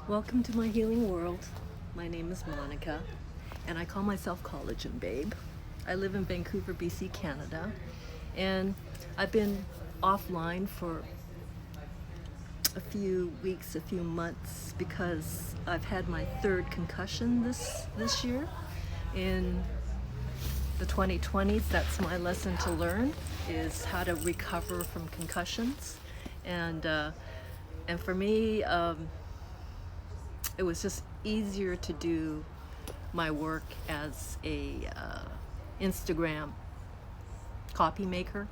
Welcome to my healing world. My name is Monica, and I call myself CollagenBabe. I live in Vancouver, BC, Canada, and I've been offline for a few weeks, a few months, because I've had my third concussion this year. In the 2020s, that's my lesson to learn, is how to recover from concussions. And for me, it was just easier to do my work as a Instagram copy maker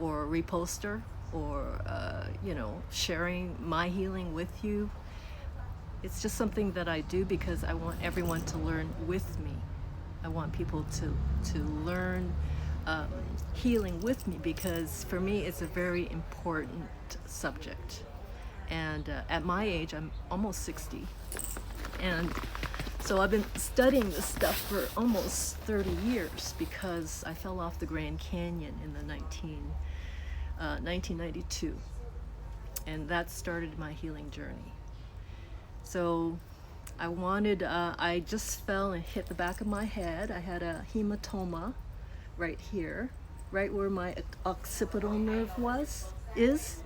or reposter, or sharing my healing with you. It's just something that I do because I want everyone to learn with me. I want people to learn healing with me, because for me it's a very important subject. And at my age, I'm almost 60, and so I've been studying this stuff for almost 30 years, because I fell off the Grand Canyon in the 1992, and that started my healing journey. So I just fell and hit the back of my head. I had a hematoma right here, right where my occipital nerve is.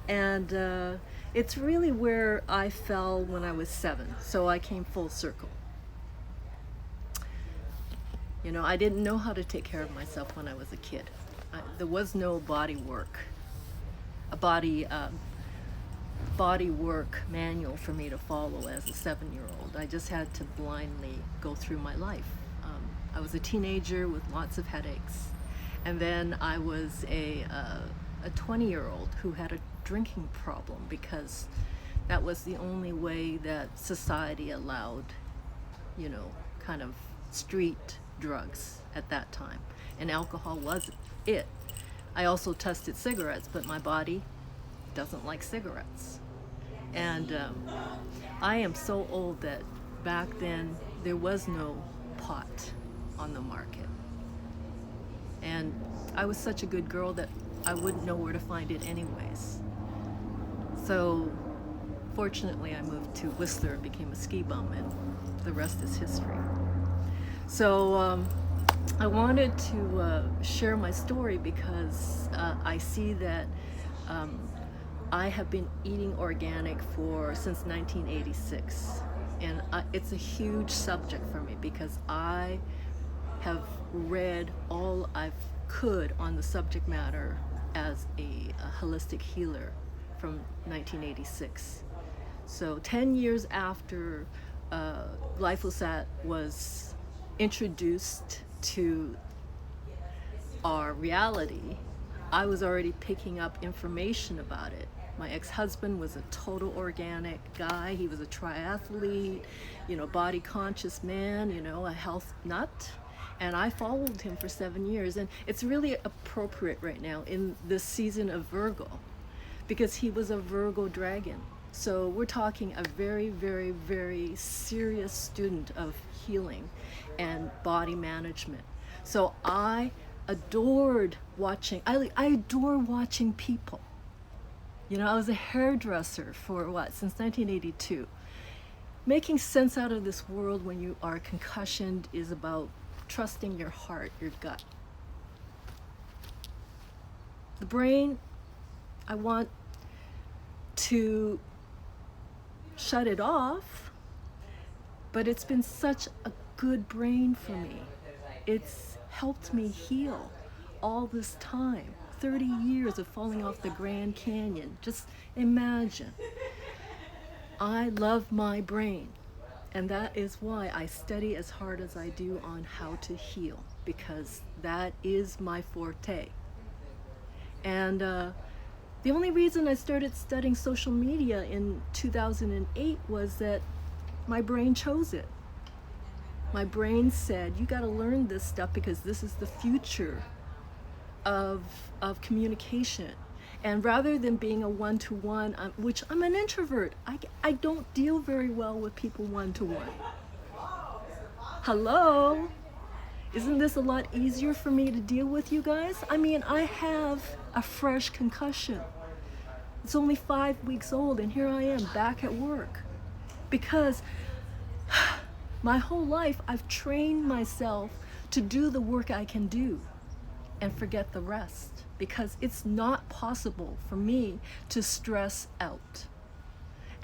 And it's really where I fell when I was 7, so I came full circle. I didn't know how to take care of myself when I was a kid. There was no body work manual for me to follow as a 7-year-old. I just had to blindly go through my life. I was a teenager with lots of headaches, and then I was a 20-year-old who had a drinking problem, because that was the only way that society allowed, kind of street drugs at that time, and alcohol wasn't it. I also tested cigarettes, but my body doesn't like cigarettes. And I am so old that back then there was no pot on the market, and I was such a good girl that I wouldn't know where to find it anyways. So fortunately I moved to Whistler and became a ski bum, and the rest is history. So I wanted to share my story, because I see that I have been eating organic since 1986, and it's a huge subject for me, because I have read all I could on the subject matter as a holistic healer from 1986. So 10 years after glyphosate was introduced to our reality, I was already picking up information about it. My ex-husband was a total organic guy. He was a triathlete, body conscious man, a health nut. And I followed him for 7 years. And it's really appropriate right now in this season of Virgo, because he was a Virgo dragon. So we're talking a very, very, very serious student of healing and body management. So I adore watching people. I was a hairdresser since 1982. Making sense out of this world when you are concussioned is about trusting your heart, your gut. The brain, I want to shut it off, but it's been such a good brain for me. It's helped me heal all this time. 30 years of falling off the Grand Canyon. Just imagine. I love my brain, and that is why I study as hard as I do on how to heal, because that is my forte. And the only reason I started studying social media in 2008 was that my brain chose it. My brain said, you got to learn this stuff, because this is the future of communication. And rather than being a one-to-one, which I'm an introvert, I don't deal very well with people one-to-one. Hello? Isn't this a lot easier for me to deal with, you guys? I mean, I have a fresh concussion. It's only 5 weeks old, and here I am back at work. Because my whole life I've trained myself to do the work I can do and forget the rest, because it's not possible for me to stress out.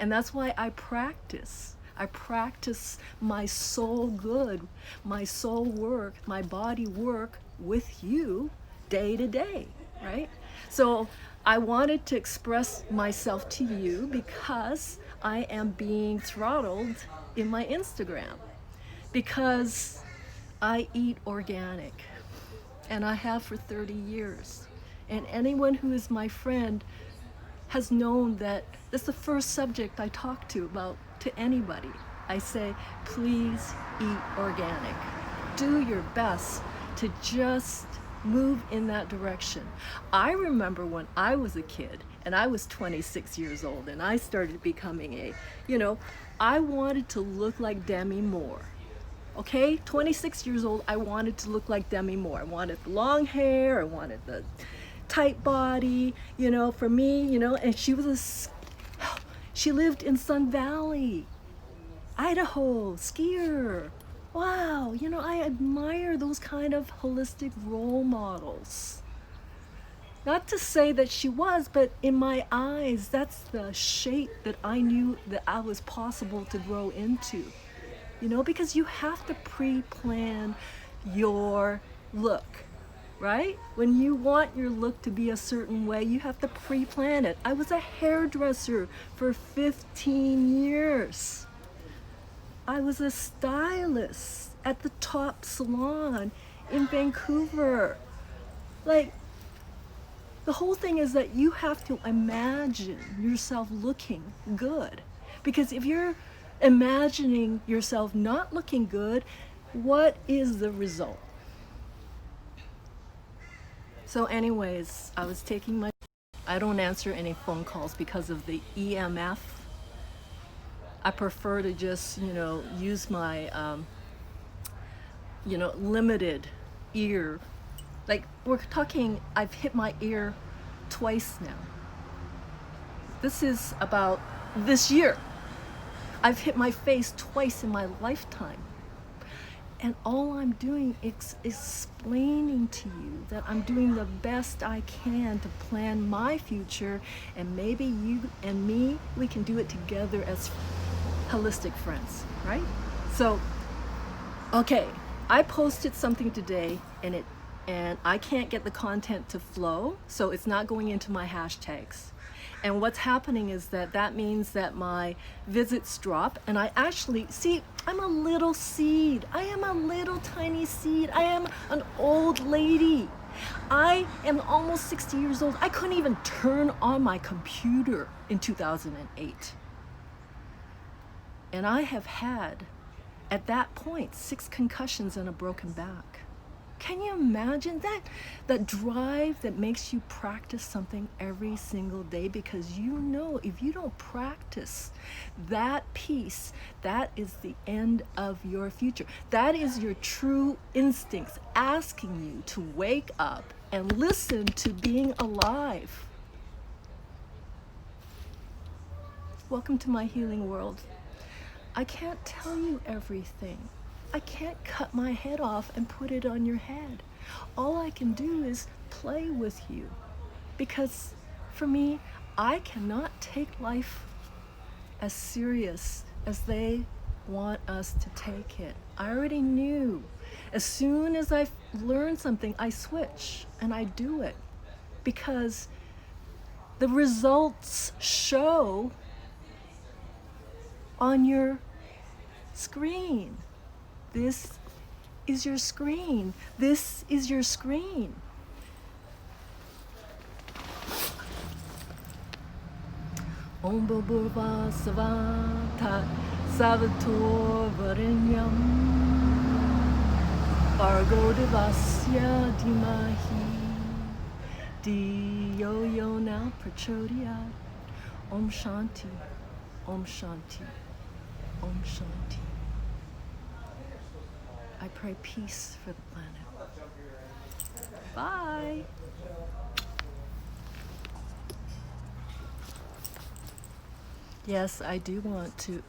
And that's why I practice. I practice my soul good, my soul work, my body work with you day to day, right? So I wanted to express myself to you because I am being throttled in my Instagram, because I eat organic, and I have for 30 years. And anyone who is my friend has known that that's the first subject I talk to about to anybody. I say, please eat organic. Do your best to just move in that direction. I remember when I was a kid and I was 26 years old and I started becoming I wanted to look like Demi Moore. Okay, 26 years old, I wanted to look like Demi Moore. I wanted the long hair, I wanted the tight body, for me, and she lived in Sun Valley, Idaho, skier. Wow, I admire those kind of holistic role models. Not to say that she was, but in my eyes, that's the shape that I knew that I was possible to grow into. Because you have to pre-plan your look, right? When you want your look to be a certain way, you have to pre-plan it. I was a hairdresser for 15 years. I was a stylist at the top salon in Vancouver. Like, the whole thing is that you have to imagine yourself looking good. Because if you're imagining yourself not looking good, what is the result? So anyways, I don't answer any phone calls because of the EMF. I prefer to just, use my, limited ear. Like, we're talking, I've hit my ear twice now. This is about this year. I've hit my face twice in my lifetime. And all I'm doing is explaining to you that I'm doing the best I can to plan my future, and maybe you and me, we can do it together as holistic friends, right? So, okay, I posted something today and I can't get the content to flow, so it's not going into my hashtags. And what's happening is that means that my visits drop, and I actually, I'm a little seed. I am a little tiny seed. I am an old lady. I am almost 60 years old. I couldn't even turn on my computer in 2008. And I have had, at that point, 6 concussions and a broken back. Can you imagine that drive that makes you practice something every single day? Because if you don't practice that piece, that is the end of your future. That is your true instincts asking you to wake up and listen to being alive. Welcome to my healing world. I can't tell you everything. I can't cut my head off and put it on your head. All I can do is play with you. Because for me, I cannot take life as serious as they want us to take it. I already knew. As soon as I learn something, I switch and I do it. Because the results show on your screen. This is your screen. This is your screen. Om Bhurva Savata Savator Varenyam Bargo Devasya Dhimahi Diyo Yona Prachodhyat. Om Shanti. Om Shanti. Om Shanti. I pray peace for the planet. Bye. Yes, I do want to